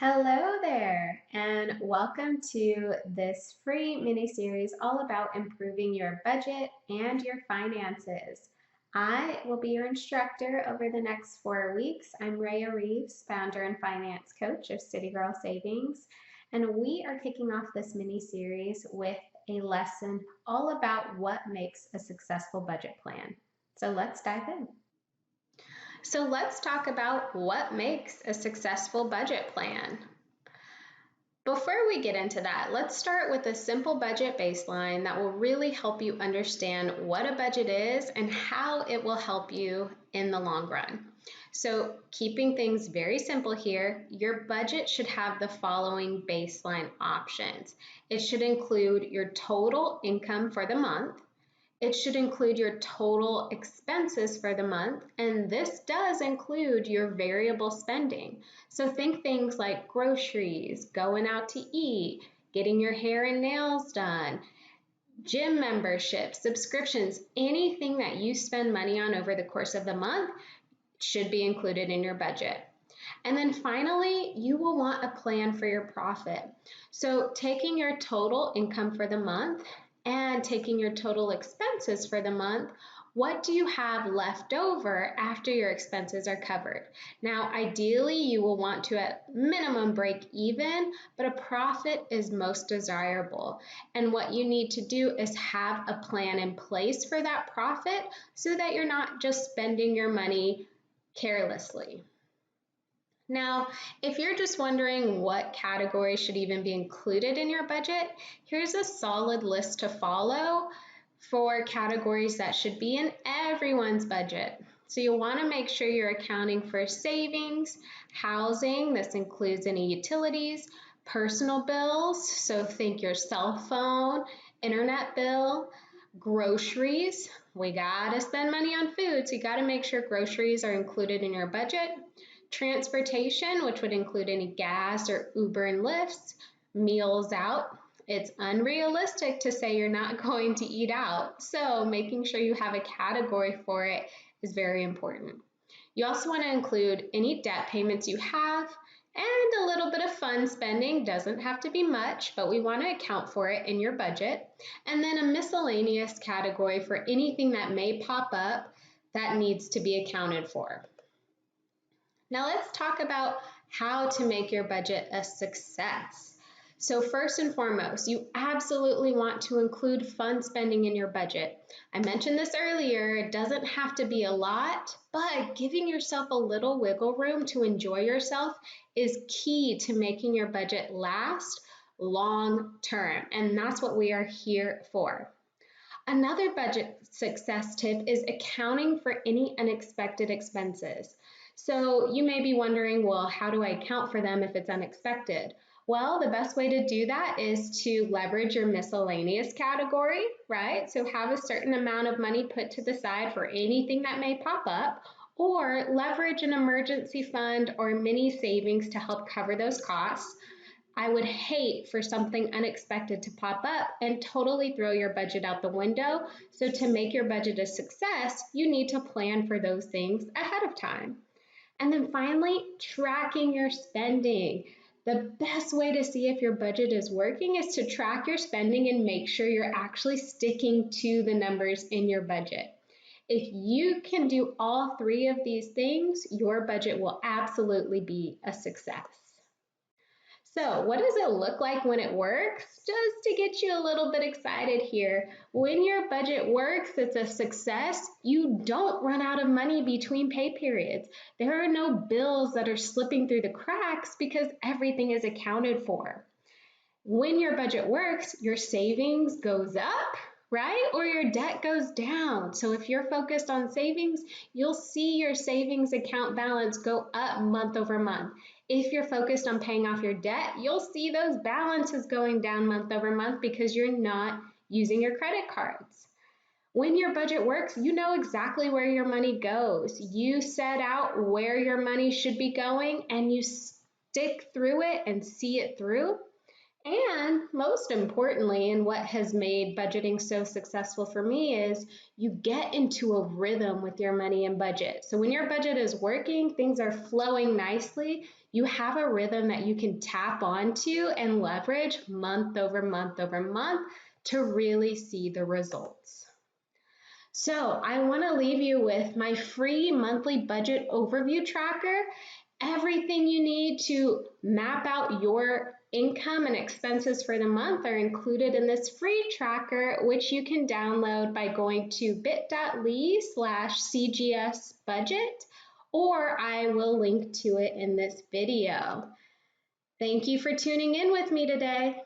Hello there, and welcome to this free mini-series all about improving your budget and your finances. I will be your instructor over the next 4 weeks. I'm Rhea Reeves, founder and finance coach of City Girl Savings, and we are kicking off this mini-series with a lesson all about what makes a successful budget plan. So let's dive in. So let's talk about what makes a successful budget plan. Before we get into that, let's start with a simple budget baseline that will really help you understand what a budget is and how it will help you in the long run. So, keeping things very simple here, your budget should have the following baseline options. It should include your total income for the month. It should include your total expenses for the month, and this does include your variable spending. So think things like groceries, going out to eat, getting your hair and nails done, gym memberships, subscriptions, anything that you spend money on over the course of the month should be included in your budget. And then finally, you will want a plan for your profit. So taking your total income for the month and taking your total expenses for the month, what do you have left over after your expenses are covered? Now, ideally, you will want to at minimum break even, but a profit is most desirable. And what you need to do is have a plan in place for that profit so that you're not just spending your money carelessly. Now, if you're just wondering what categories should even be included in your budget, here's a solid list to follow for categories that should be in everyone's budget. So you'll want to make sure you're accounting for savings, housing, this includes any utilities, personal bills, so think your cell phone, internet bill, groceries. We gotta spend money on food, so you gotta make sure groceries are included in your budget. Transportation, which would include any gas or Uber and Lyfts, meals out. It's unrealistic to say you're not going to eat out, so making sure you have a category for it is very important. You also want to include any debt payments you have and a little bit of fun spending. Doesn't have to be much, but we want to account for it in your budget. And then a miscellaneous category for anything that may pop up that needs to be accounted for. Now let's talk about how to make your budget a success. So first and foremost, you absolutely want to include fun spending in your budget. I mentioned this earlier, it doesn't have to be a lot, but giving yourself a little wiggle room to enjoy yourself is key to making your budget last long term, and that's what we are here for. Another budget success tip is accounting for any unexpected expenses. So you may be wondering, well, how do I account for them if it's unexpected? Well, the best way to do that is to leverage your miscellaneous category, right? So have a certain amount of money put to the side for anything that may pop up, or leverage an emergency fund or mini savings to help cover those costs. I would hate for something unexpected to pop up and totally throw your budget out the window. So to make your budget a success, you need to plan for those things ahead of time. And then finally, tracking your spending. The best way to see if your budget is working is to track your spending and make sure you're actually sticking to the numbers in your budget. If you can do all three of these things, your budget will absolutely be a success. So what does it look like when it works? Just to get you a little bit excited here, when your budget works, it's a success. You don't run out of money between pay periods. There are no bills that are slipping through the cracks because everything is accounted for. When your budget works, your savings goes up, right? Or your debt goes down. So if you're focused on savings, you'll see your savings account balance go up month over month. If you're focused on paying off your debt, you'll see those balances going down month over month because you're not using your credit cards. When your budget works, you know exactly where your money goes. You set out where your money should be going and you stick through it and see it through. And most importantly, and what has made budgeting so successful for me is you get into a rhythm with your money and budget. So when your budget is working, things are flowing nicely, you have a rhythm that you can tap onto and leverage month over month over month to really see the results. So I want to leave you with my free monthly budget overview tracker. Everything you need to map out your income and expenses for the month are included in this free tracker, which you can download by going to bit.ly/CGS budget, or I will link to it in this video. Thank you for tuning in with me today.